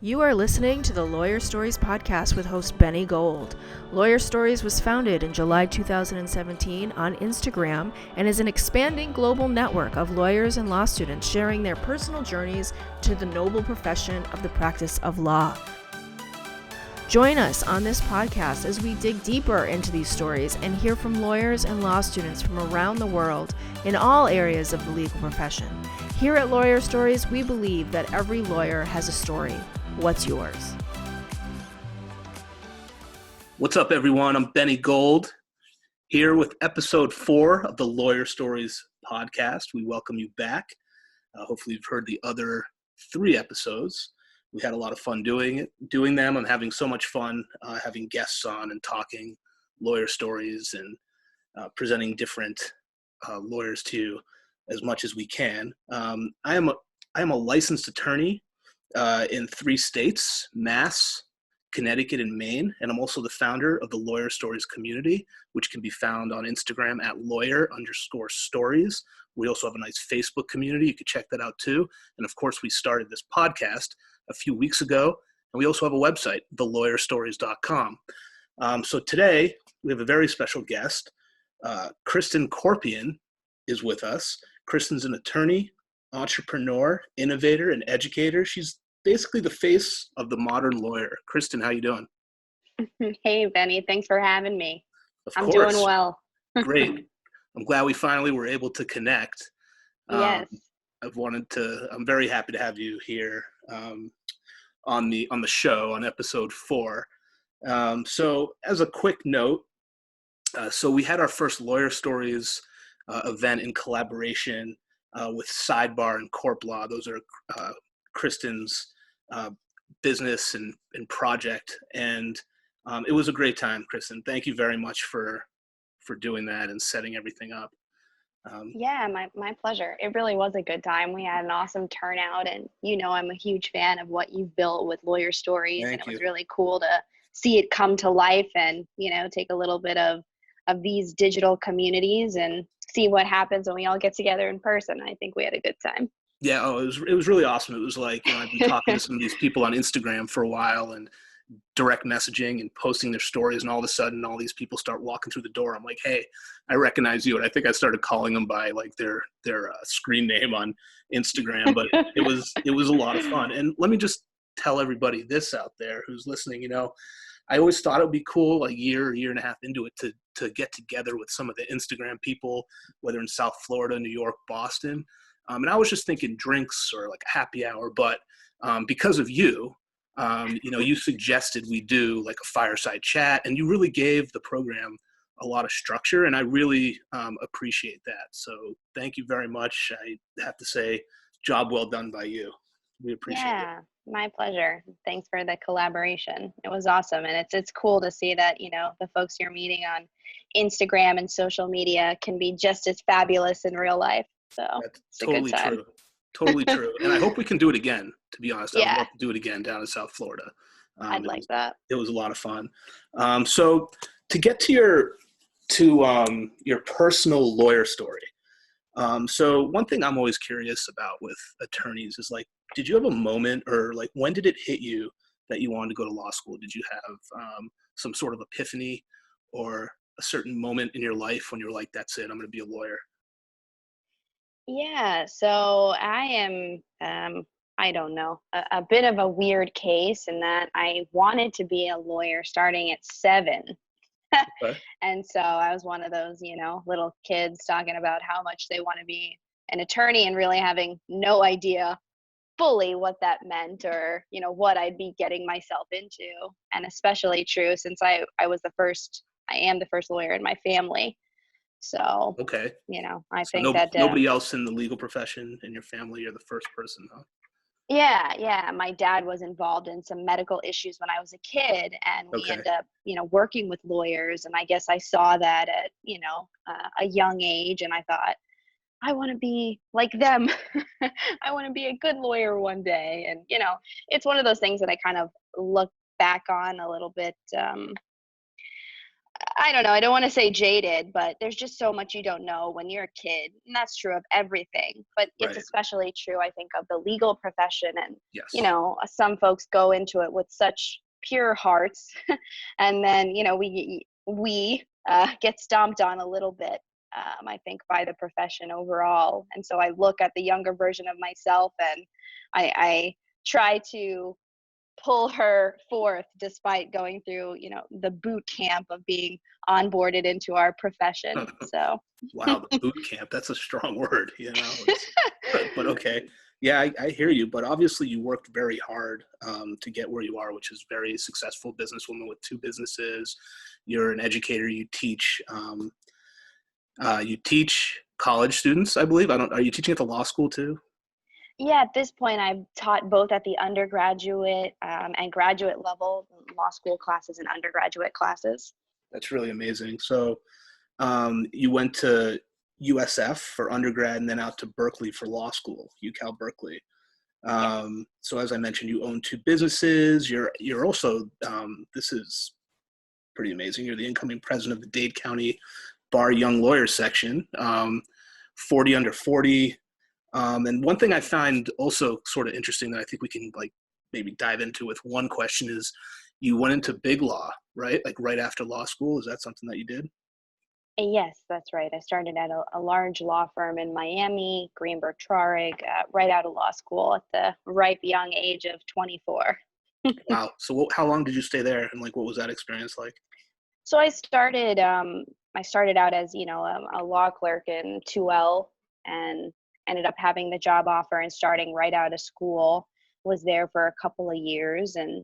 You are listening to the Lawyer Stories podcast with host Benny Gold. Lawyer Stories was founded in July 2017 on Instagram and is an expanding global network of lawyers and law students sharing their personal journeys to the noble profession of the practice of law. Join us on this podcast as we dig deeper into these stories and hear from lawyers and law students from around the world in all areas of the legal profession. Here at Lawyer Stories, we believe that every lawyer has a story. What's yours? What's up, everyone? I'm Benny Gold, here with episode 4 of the Lawyer Stories podcast. We welcome you back. Hopefully you've heard the other 3 episodes. We had a lot of fun doing them. I'm having so much fun having guests on and talking lawyer stories and presenting different lawyers to you as much as we can. I am a licensed attorney in 3 states, Mass, Connecticut, and Maine. And I'm also the founder of the Lawyer Stories community, which can be found on Instagram at lawyer_stories. We also have a nice Facebook community. You can check that out too. And of course, we started this podcast a few weeks ago. And we also have a website, thelawyerstories.com. So today, we have a very special guest. Kristen Corpion is with us. Kristen's an attorney, entrepreneur, innovator, and educator. She's basically the face of the modern lawyer. Kristen, how you doing? Hey, Benny. Thanks for having me. I'm doing well. Great. I'm glad we finally were able to connect. Yes. I'm very happy to have you here on the show on episode 4. So as a quick note, so we had our first Lawyer Stories event in collaboration with Sidebar and Corp Law. Those are Kristen's business and project. And it was a great time, Kristen. Thank you very much for doing that and setting everything up. Yeah, my pleasure. It really was a good time. We had an awesome turnout, and I'm a huge fan of what you've built with Lawyer Stories. Thank and it you. was really cool to see it come to life and, take a little bit of these digital communities and see what happens when we all get together in person. I think we had a good time. Yeah, it was really awesome. It was like, I've been talking to some of these people on Instagram for a while and direct messaging and posting their stories, and all of a sudden all these people start walking through the door. I'm like, hey, I recognize you. And I think I started calling them by like their screen name on Instagram, but it was a lot of fun. And let me just tell everybody this out there who's listening, I always thought it would be cool, a year and a half into it, to get together with some of the Instagram people, whether in South Florida, New York, Boston. And I was just thinking drinks or like a happy hour, but because of you, you suggested we do like a fireside chat, and you really gave the program a lot of structure, and I really appreciate that. So thank you very much. I have to say, job well done by you. We appreciate it. Yeah, my pleasure. Thanks for the collaboration. It was awesome. And it's cool to see that, the folks you're meeting on Instagram and social media can be just as fabulous in real life. So That's it's a good time. True. Totally true. And I hope we can do it again, to be honest. I would Yeah. love to do it again down in South Florida. I'd like that. It was a lot of fun. So to get to your personal lawyer story. So one thing I'm always curious about with attorneys is like, did you have a moment, or like when did it hit you that you wanted to go to law school? Did you have some sort of epiphany or a certain moment in your life when you were like, that's it, I'm going to be a lawyer? Yeah, so I am, I don't know, a bit of a weird case in that I wanted to be a lawyer starting at 7. Okay. And so I was one of those, little kids talking about how much they want to be an attorney and really having no idea fully what that meant or, what I'd be getting myself into. And especially true since I am the first lawyer in my family. So, Okay. I So think that nobody else in the legal profession in your family, you're the first person, huh? Yeah. My dad was involved in some medical issues when I was a kid, and we ended up, working with lawyers. And I guess I saw that at, a young age, and I thought, I want to be like them. I want to be a good lawyer one day. And, it's one of those things that I kind of look back on a little bit, I don't know, I don't want to say jaded, but there's just so much you don't know when you're a kid. And that's true of everything. But it's Right. especially true, I think, of the legal profession. And, Yes. Some folks go into it with such pure hearts. And then, we get stomped on a little bit, I think, by the profession overall. And so I look at the younger version of myself and I try to pull her forth despite going through, the boot camp of being onboarded into our profession. So wow, the boot camp, that's a strong word, but okay. Yeah, I hear you, but obviously you worked very hard to get where you are, which is very successful businesswoman with 2 businesses. You're an educator. You teach college students, I believe. Are you teaching at the law school too? yeah, at this point I've taught both at the undergraduate and graduate level, law school classes and undergraduate classes. That's really amazing. So you went to USF for undergrad and then out to Berkeley for law school, UCal Berkeley. So as I mentioned, you own 2 businesses. You're also, this is pretty amazing, you're the incoming president of the Dade County Bar Young Lawyers section, 40 under 40. And one thing I find also sort of interesting that I think we can maybe dive into with one question is you went into big law, right? Like right after law school. Is that something that you did? Yes, that's right. I started at a large law firm in Miami, Greenberg Traurig, right out of law school at the ripe young age of 24. Wow. So how long did you stay there, and what was that experience like? So I started out as, a law clerk in 2L and ended up having the job offer and starting right out of school. Was there for a couple of years, and,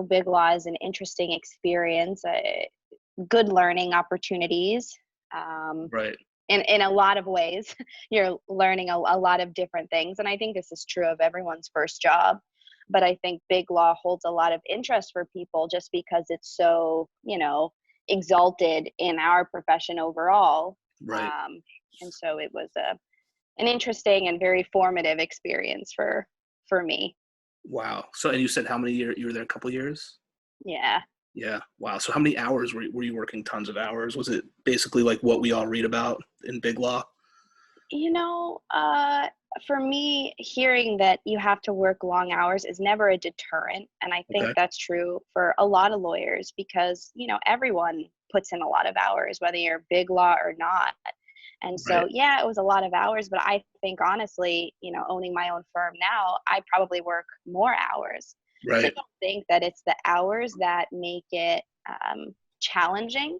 big law is an interesting experience, good learning opportunities. Right. In a lot of ways, you're learning a lot of different things. And I think this is true of everyone's first job. But I think big law holds a lot of interest for people just because it's so, exalted in our profession overall. Right. And so it was an interesting and very formative experience for me. Wow. So, and you said how many years you were there? A couple of years? Yeah. Yeah. Wow. So how many hours were you working? Tons of hours? Was it basically like what we all read about in big law? For me, hearing that you have to work long hours is never a deterrent. And I think Okay. that's true for a lot of lawyers because, everyone puts in a lot of hours, whether you're big law or not. And so, Right. yeah, it was a lot of hours, but I think honestly, owning my own firm now, I probably work more hours. So I Right. don't think that it's the hours that make it challenging.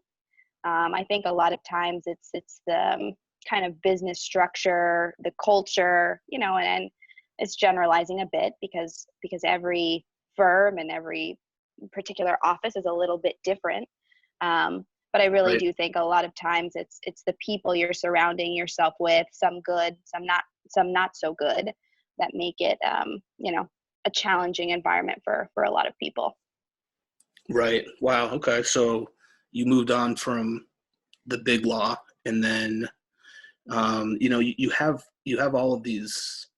I think a lot of times it's the kind of business structure, the culture, and it's generalizing a bit because every firm and every particular office is a little bit different. But I really Right. do think a lot of times it's the people you're surrounding yourself with, some good, some not so good, that make it a challenging environment for a lot of people. Right. Wow. Okay. So you moved on from the big law, and then you have all of these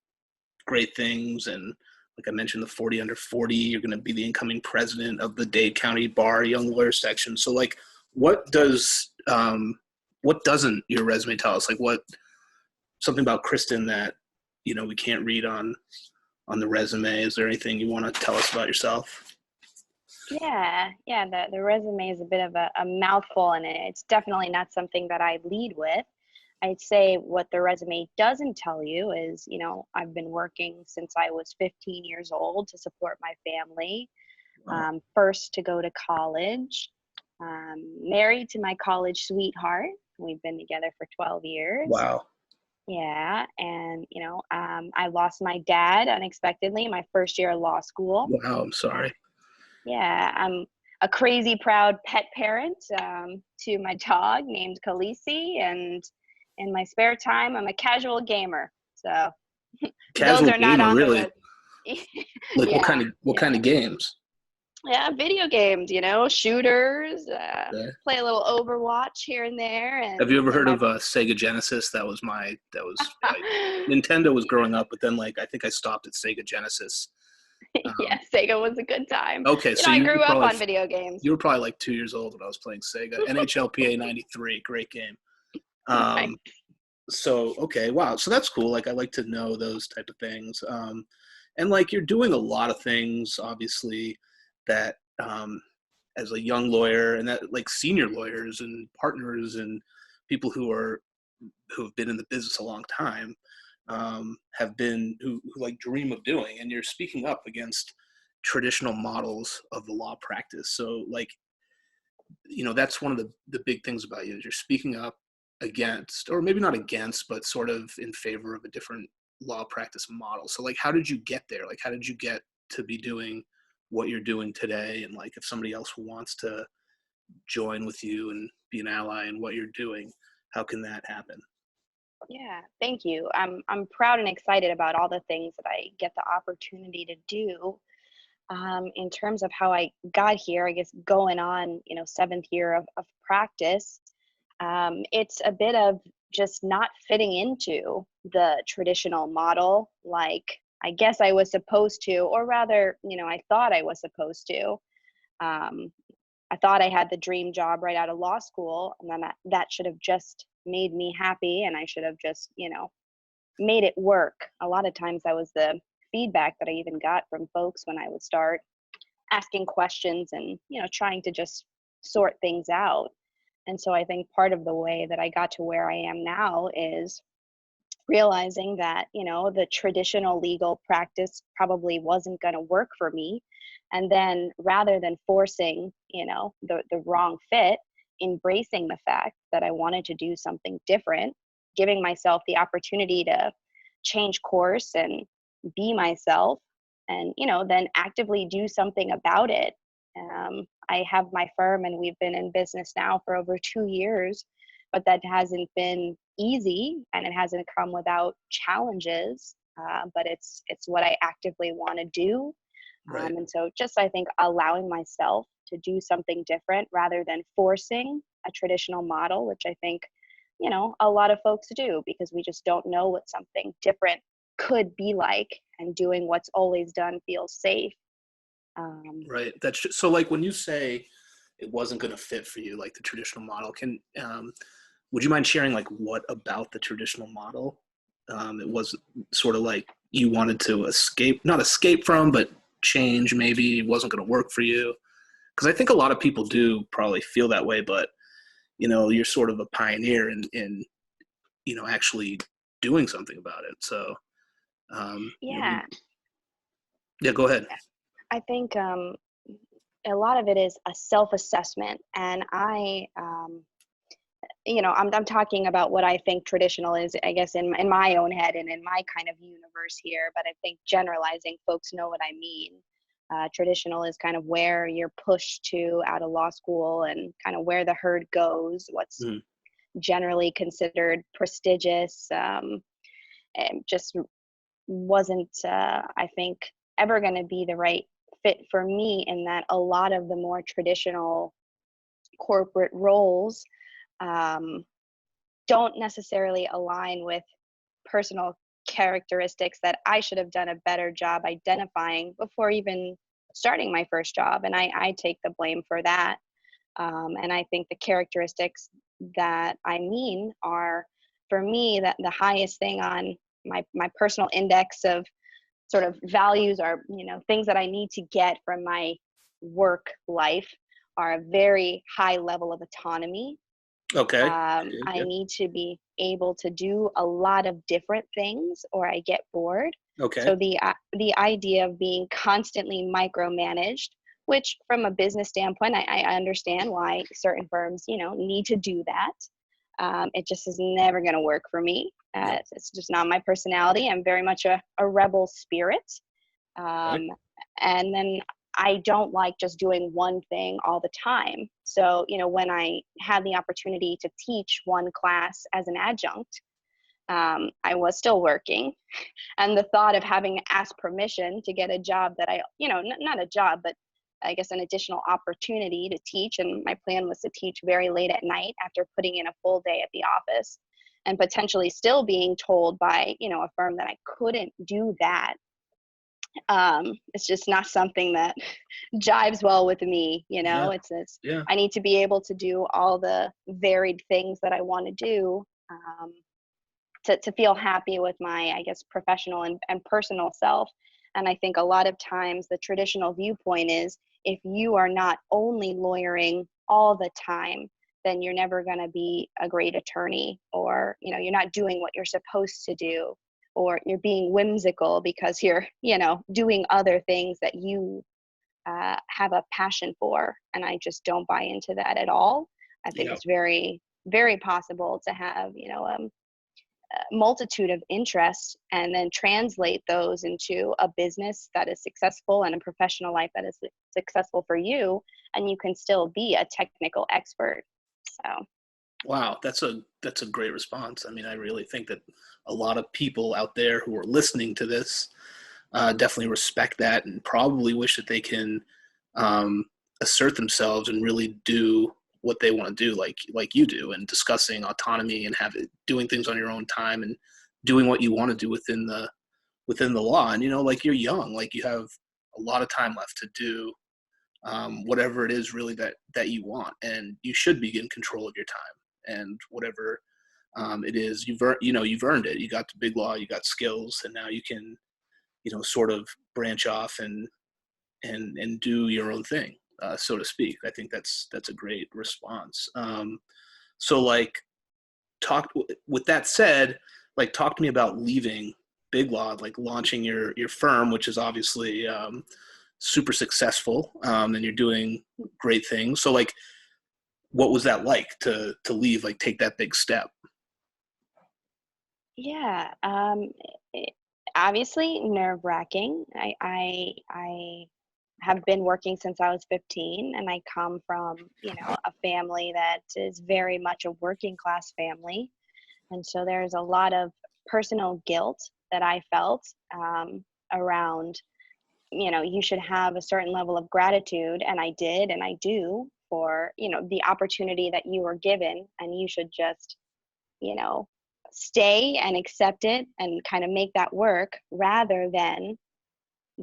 great things, and like I mentioned, the 40 under 40. You're going to be the incoming president of the Dade County Bar Young Lawyers section. So what doesn't your resume tell us? Something about Kristen that we can't read on the resume? Is there anything you want to tell us about yourself? Yeah. The resume is a bit of a mouthful, and it's definitely not something that I lead with. I'd say what the resume doesn't tell you is, I've been working since I was 15 years old to support my family. Wow. First to go to college, married to my college sweetheart. We've been together for 12 years. Wow. Yeah. And, I lost my dad unexpectedly my first year of law school. Wow. I'm sorry. Yeah. I'm a crazy proud pet parent to my dog named Khaleesi. And in my spare time, I'm a casual gamer. So Casual those are not gamer, on really? the Like yeah, what kind of games? yeah, video games, shooters, Okay. play a little Overwatch here and there. Have you ever And heard my of Sega Genesis? Nintendo was growing up, but then I think I stopped at Sega Genesis Yeah, Sega was a good time. Okay, so I you grew were up probably on video games. you were probably like 2 years old when I was playing Sega. NHLPA '93, great game. Right. So okay, wow, so that's cool. Like I like to know those type of things. And like you're doing a lot of things, obviously, that as a young lawyer and that like senior lawyers and partners and people who have been in the business a long time have been who like dream of doing, and you're speaking up against traditional models of the law practice. So like, that's one of the big things about you is you're speaking up against, or maybe not against, but sort of in favor of a different law practice model. So like, how did you get there? Like, how did you get to be doing what you're doing today? And like, if somebody else wants to join with you and be an ally in what you're doing, how can that happen? Yeah, thank you. I'm proud and excited about all the things that I get the opportunity to do. In terms of how I got here, I guess going on, seventh year of practice, it's a bit of just not fitting into the traditional model like I guess I was supposed to, or rather, I thought I was supposed to. Um, I thought I had the dream job right out of law school, and then that should have just made me happy, and I should have just, made it work. A lot of times that was the feedback that I even got from folks when I would start asking questions and, trying to just sort things out. And so I think part of the way that I got to where I am now is realizing that, the traditional legal practice probably wasn't going to work for me. And then rather than forcing, the wrong fit, embracing the fact that I wanted to do something different, giving myself the opportunity to change course and be myself and, then actively do something about it. I have my firm and we've been in business now for over 2 years, but that hasn't been easy and it hasn't come without challenges. But it's what I actively want to do. Right. And so just, I think, allowing myself to do something different rather than forcing a traditional model, which I think, a lot of folks do because we just don't know what something different could be like, and doing what's always done feels safe. Right. So like when you say it wasn't going to fit for you, like the traditional model, would you mind sharing like what about the traditional model it was sort of like you wanted to not escape from, but change, maybe wasn't going to work for you? Because I think a lot of people do probably feel that way, but you're sort of a pioneer in actually doing something about it. So Yeah, yeah, go ahead. I think a lot of it is a self-assessment, and I'm talking about what I think traditional is, I guess, in my own head and in my kind of universe here, but I think generalizing, folks know what I mean. Traditional is kind of where you're pushed to out of law school and kind of where the herd goes, what's generally considered prestigious, and just wasn't, I think, ever going to be the right fit for me, in that a lot of the more traditional corporate roles don't necessarily align with personal characteristics that I should have done a better job identifying before even starting my first job. And I take the blame for that. And I think the characteristics that I mean are, for me, that the highest thing on my personal index of sort of values are, things that I need to get from my work life are a very high level of autonomy. Okay. I need to be able to do a lot of different things or I get bored. Okay. So the idea of being constantly micromanaged, which from a business standpoint, I understand why certain firms, need to do that. It just is never going to work for me. It's just not my personality. I'm very much a rebel spirit. And then I don't like just doing one thing all the time. So, when I had the opportunity to teach one class as an adjunct, I was still working. And the thought of having to ask permission to get a job that not a job, but I guess an additional opportunity to teach. And my plan was to teach very late at night after putting in a full day at the office, and potentially still being told by, a firm that I couldn't do that. It's just not something that jives well with me. Yeah. It's Yeah. I need to be able to do all the varied things that I want to do, to feel happy with my, I guess, professional and personal self. And I think a lot of times the traditional viewpoint is, if you are not only lawyering all the time, then you're never going to be a great attorney, or, you're not doing what you're supposed to do, or you're being whimsical because you're, doing other things that you have a passion for. And I just don't buy into that at all. I think Yeah. it's very, very possible to have, multitude of interests and then translate those into a business that is successful and a professional life that is successful for you, and you can still be a technical expert. So Wow, that's a great response. I mean, I really think that a lot of people out there who are listening to this definitely respect that, and probably wish that they can assert themselves and really do what they want to do, like you do, and discussing autonomy and doing things on your own time and doing what you want to do within the law. And like, you're young, like you have a lot of time left to do whatever it is really that you want, and you should be in control of your time, and whatever it is, you've earned it. You got the big law, you got skills, and now you can sort of branch off and do your own thing, so to speak. I think that's a great response. So like, with that said, like, talk to me about leaving big law, like launching your firm, which is obviously super successful, and you're doing great things. So like, what was that like to leave, like take that big step? yeah, obviously nerve-wracking. I have been working since I was 15, and I come from, a family that is very much a working class family. And so there's a lot of personal guilt that I felt, around, you should have a certain level of gratitude. And I did, and I do, for, the opportunity that you were given, and you should just, you know, stay and accept it and kind of make that work, rather than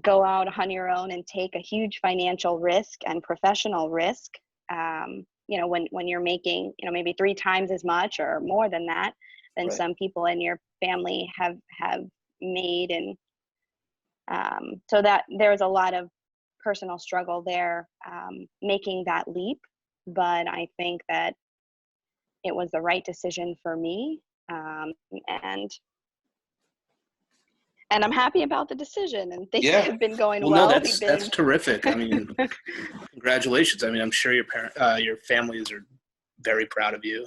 go out on your own and take a huge financial risk and professional risk. When you're making, maybe 3 times as much or more than that than Right. some people in your family have made. And so that there's a lot of personal struggle there, making that leap. But I think that it was the right decision for me. And I'm happy about the decision, and things Yeah. have been going Well, no, well. that's terrific. I mean, congratulations. I mean, I'm sure your families are very proud of you,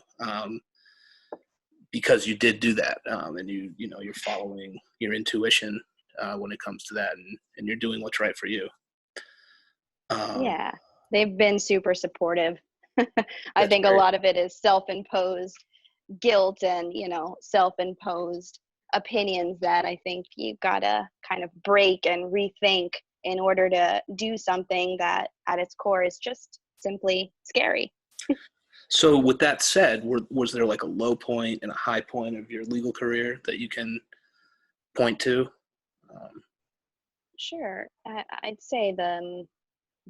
because you did do that, and you're following your intuition when it comes to that, and you're doing what's right for you. Yeah, they've been super supportive. I think great. a lot of it is self-imposed guilt and, self-imposed opinions that I think you've got to kind of break and rethink in order to do something that at its core is just simply scary. So with that said, was there like a low point and a high point of your legal career that you can point to? Sure. I'd say the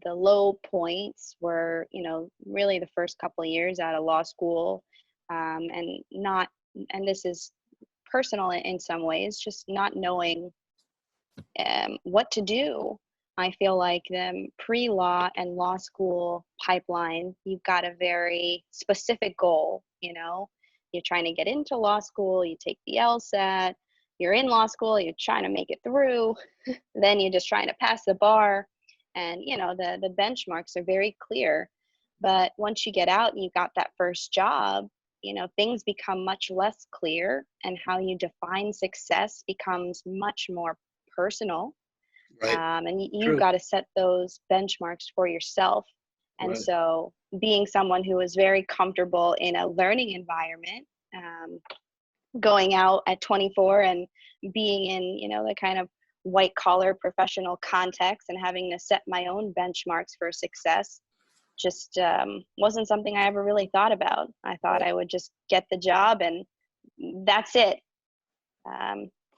low points were, really the first couple of years out of law school, and this is personal in some ways, just not knowing what to do. I feel like the pre-law and law school pipeline, you've got a very specific goal. You're trying to get into law school, you take the LSAT, you're in law school, you're trying to make it through, then you're just trying to pass the bar. And, the benchmarks are very clear. But once you get out and you got that first job, things become much less clear, and how you define success becomes much more personal. Right. And you've True. got to set those benchmarks for yourself. And Right. so being someone who is very comfortable in a learning environment, going out at 24 and being in, the kind of white collar professional context and having to set my own benchmarks for success just wasn't something I ever really thought about. I thought I would just get the job and that's it.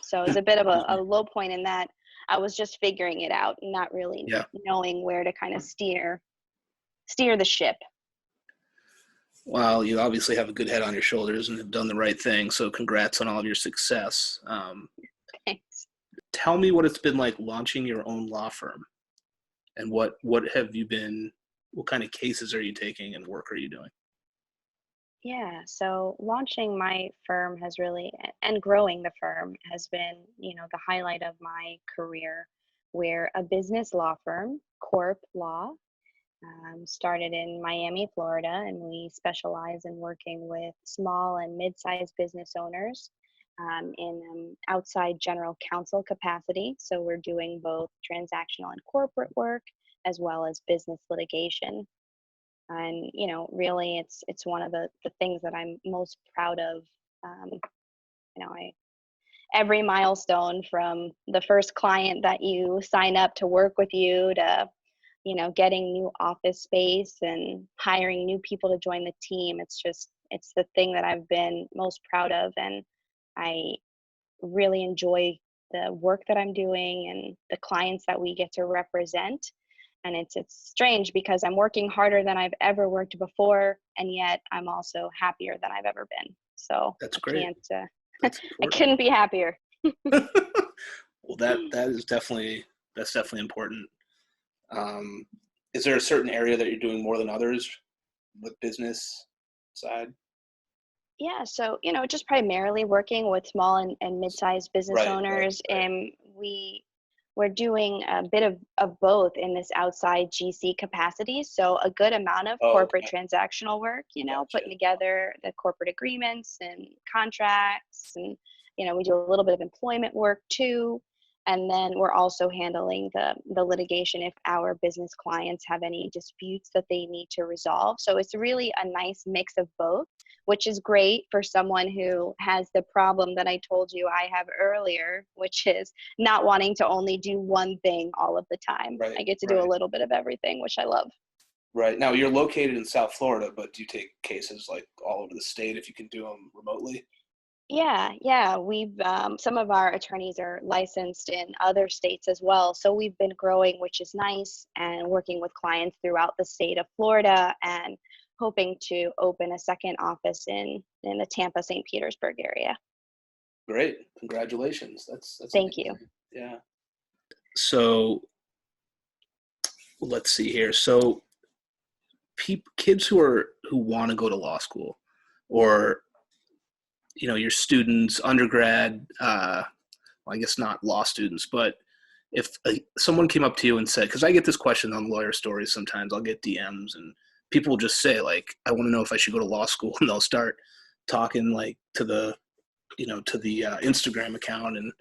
So it was a bit of a low point in that. I was just figuring it out and not really Yeah. knowing where to kind of steer the ship. Well, you obviously have a good head on your shoulders and have done the right thing. So congrats on all of your success. Thanks. Tell me what it's been like launching your own law firm, and what kind of cases are you taking and work are you doing? Yeah, so launching my firm has really, and growing the firm has been, the highlight of my career. We're a business law firm, Corp Law, started in Miami, Florida, and we specialize in working with small and mid-sized business owners in outside general counsel capacity. So we're doing both transactional and corporate work as well as business litigation. And really, it's one of the things that I'm most proud of. I every milestone from the first client that you sign up to work with you to getting new office space and hiring new people to join the team. It's the thing that I've been most proud of, and I really enjoy the work that I'm doing and the clients that we get to represent. And it's strange because I'm working harder than I've ever worked before, and yet I'm also happier than I've ever been. So That's great. I couldn't be happier. Well, that's definitely important. Is there a certain area that you're doing more than others with business side? Yeah, so just primarily working with small and mid-sized business owners, right. and we're doing a bit of both in this outside GC capacity. So a good amount of corporate transactional work, Gotcha. putting together the corporate agreements and contracts, and we do a little bit of employment work too. And then we're also handling the litigation if our business clients have any disputes that they need to resolve. So it's really a nice mix of both, which is great for someone who has the problem that I told you I have earlier, which is not wanting to only do one thing all of the time. Right, I get to do a little bit of everything, which I love. Right. Now, you're located in South Florida, but do you take cases like all over the state if you can do them remotely? Yeah. We've some of our attorneys are licensed in other states as well. So we've been growing, which is nice, and working with clients throughout the state of Florida, and hoping to open a second office in the Tampa, St. Petersburg area. Great. Congratulations. That's Thank you. Yeah. So let's see here. So kids who want to go to law school, or your students, undergrad, well, I guess not law students, but if someone came up to you and said, because I get this question on Lawyer Stories sometimes, I'll get DMs and people will just say, like, I want to know if I should go to law school, and they'll start talking like to the Instagram account, and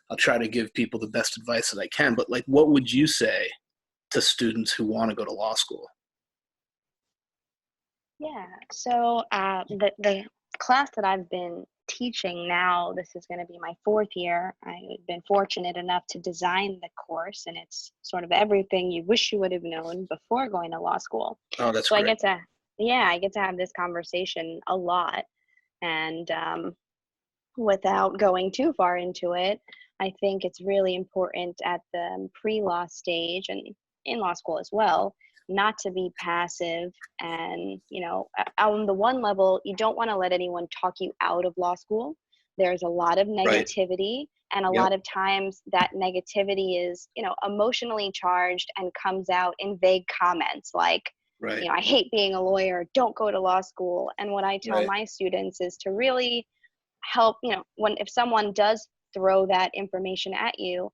I'll try to give people the best advice that I can. But like, what would you say to students who want to go to law school? Yeah, so the class that I've been teaching now, this is going to be my fourth year. I've been fortunate enough to design the course, and it's sort of everything you wish you would have known before going to law school. Oh, that's so great. I get to have this conversation a lot, and without going too far into it, I think it's really important at the pre-law stage and in law school as well, not to be passive. And, on the one level, you don't want to let anyone talk you out of law school. There's a lot of negativity, and a lot of times that negativity is, emotionally charged and comes out in vague comments like, I hate being a lawyer, don't go to law school. And what I tell my students is to really help, if someone does throw that information at you,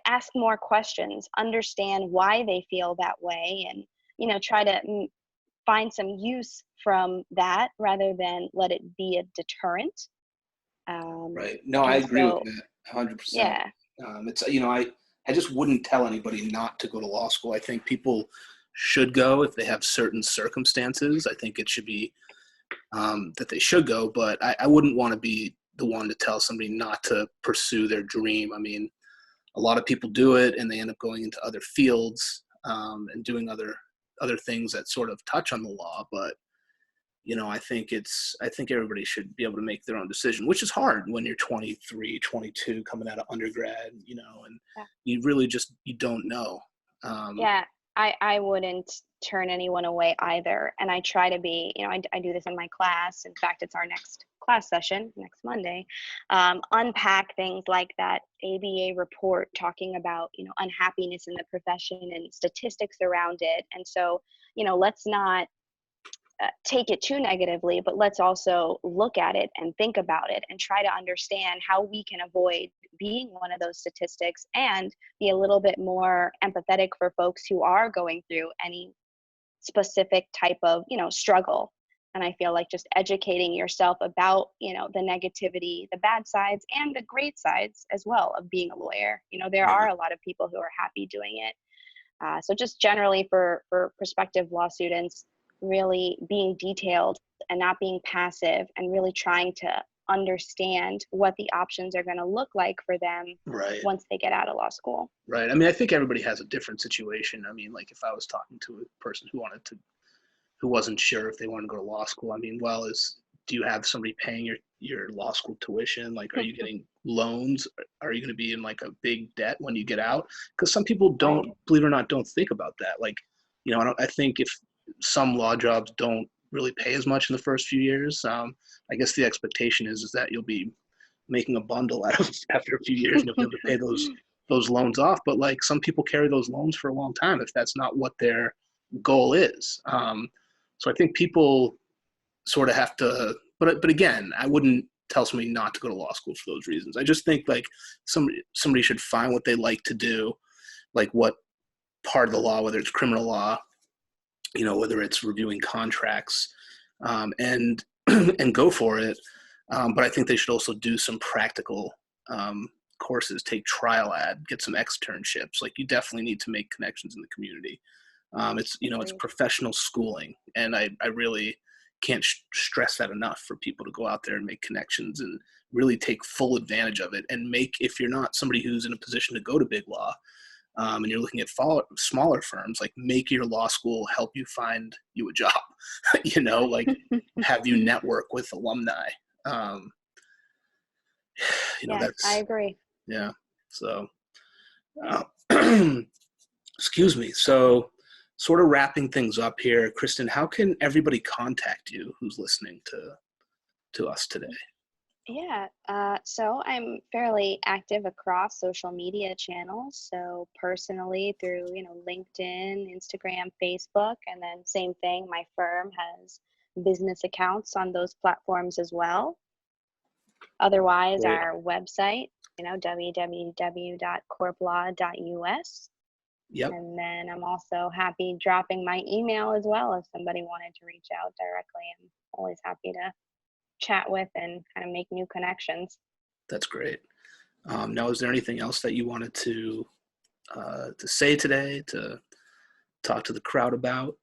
ask more questions, understand why they feel that way, and try to find some use from that rather than let it be a deterrent. Right. No, I agree with that 100%. Yeah. It's I just wouldn't tell anybody not to go to law school. I think people should go if they have certain circumstances. I think it should be that they should go, but I wouldn't want to be the one to tell somebody not to pursue their dream. I mean, a lot of people do it and they end up going into other fields and doing other things that sort of touch on the law. But, I think everybody should be able to make their own decision, which is hard when you're 23, 22, coming out of undergrad, and Yeah. you really you don't know. Yeah, I wouldn't turn anyone away either. And I try to be, I do this in my class. In fact, it's our next class session next Monday. Unpack things like that ABA report talking about, unhappiness in the profession and statistics around it. And so, let's not take it too negatively, but let's also look at it and think about it and try to understand how we can avoid being one of those statistics and be a little bit more empathetic for folks who are going through any specific type of, struggle. And I feel like just educating yourself about, the negativity, the bad sides and the great sides as well of being a lawyer. There are a lot of people who are happy doing it. So just generally for prospective law students, really being detailed and not being passive and really trying to understand what the options are going to look like for them once they get out of law school. Right. I mean, I think everybody has a different situation. I mean, like if I was talking to a person who wasn't sure if they wanted to go to law school, I mean, do you have somebody paying your law school tuition? Like, are you getting loans? Are you going to be in like a big debt when you get out? Because some people believe it or not, don't think about that. Like, I think if some law jobs don't really pay as much in the first few years, I guess the expectation is that you'll be making a bundle out of after a few years and you'll be able to pay those loans off. But like some people carry those loans for a long time if that's not what their goal is. So I think people sort of have to, but again, I wouldn't tell somebody not to go to law school for those reasons. I just think like somebody should find what they like to do, like what part of the law, whether it's criminal law, whether it's reviewing contracts, and go for it. But I think they should also do some practical courses, take trial ad, get some externships. Like you definitely need to make connections in the community. It's professional schooling. And I really can't stress that enough for people to go out there and make connections and really take full advantage of it. And if you're not somebody who's in a position to go to big law, and you're looking at smaller firms, like make your law school help you find you a job, like have you network with alumni. I agree. Yeah. So, excuse me. So sort of wrapping things up here, Kristen, how can everybody contact you who's listening to us today? Yeah, so I'm fairly active across social media channels. So personally through, LinkedIn, Instagram, Facebook, and then same thing, my firm has business accounts on those platforms as well. Otherwise, our website, www.corplaw.us. Yep. And then I'm also happy dropping my email as well if somebody wanted to reach out directly. I'm always happy to chat with and kind of make new connections. That's great. Now, is there anything else that you wanted to say today, to talk to the crowd about?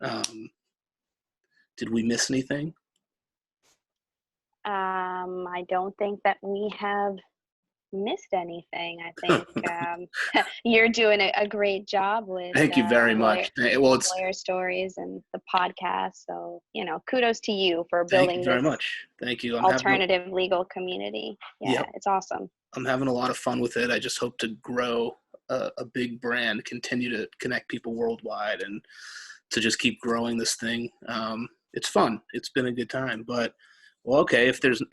Did we miss anything? I don't think that we have missed anything. I think you're doing a great job with thank you very much. It's Lawyer Stories and the podcast, so kudos to you for building very much. Thank you. alternative legal community. It's awesome. I'm having a lot of fun with it. I just hope to grow a big brand, continue to connect people worldwide, and to just keep growing this thing. It's fun. It's been a good time. But okay, if there's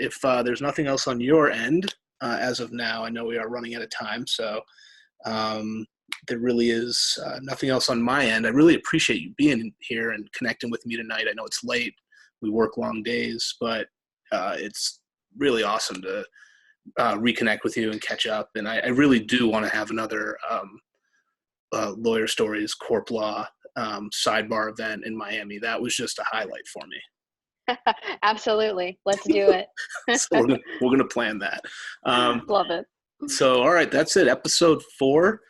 nothing else on your end, as of now, I know we are running out of time, so there really is nothing else on my end. I really appreciate you being here and connecting with me tonight. I know it's late. We work long days, but it's really awesome to reconnect with you and catch up. And I really do want to have another Lawyer Stories Corp Law sidebar event in Miami. That was just a highlight for me. Absolutely. Let's do it. So we're gonna plan that. Love it. So, all right, that's it. Episode 4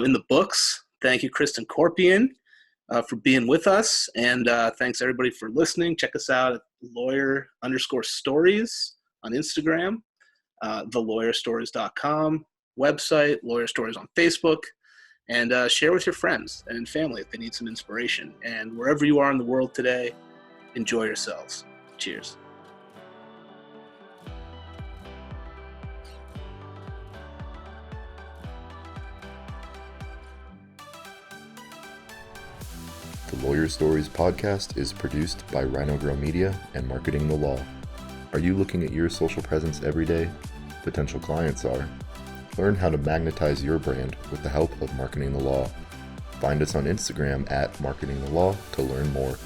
in the books. Thank you, Kristen Corpion, for being with us. And thanks, everybody, for listening. Check us out at lawyer_stories on Instagram, thelawyerstories.com website, Lawyer Stories on Facebook, and share with your friends and family if they need some inspiration. And wherever you are in the world today, enjoy yourselves. Cheers. The Lawyer Stories podcast is produced by Rhino Grow Media and Marketing the Law. Are you looking at your social presence every day? Potential clients are. Learn how to magnetize your brand with the help of Marketing the Law. Find us on Instagram at Marketing the Law to learn more.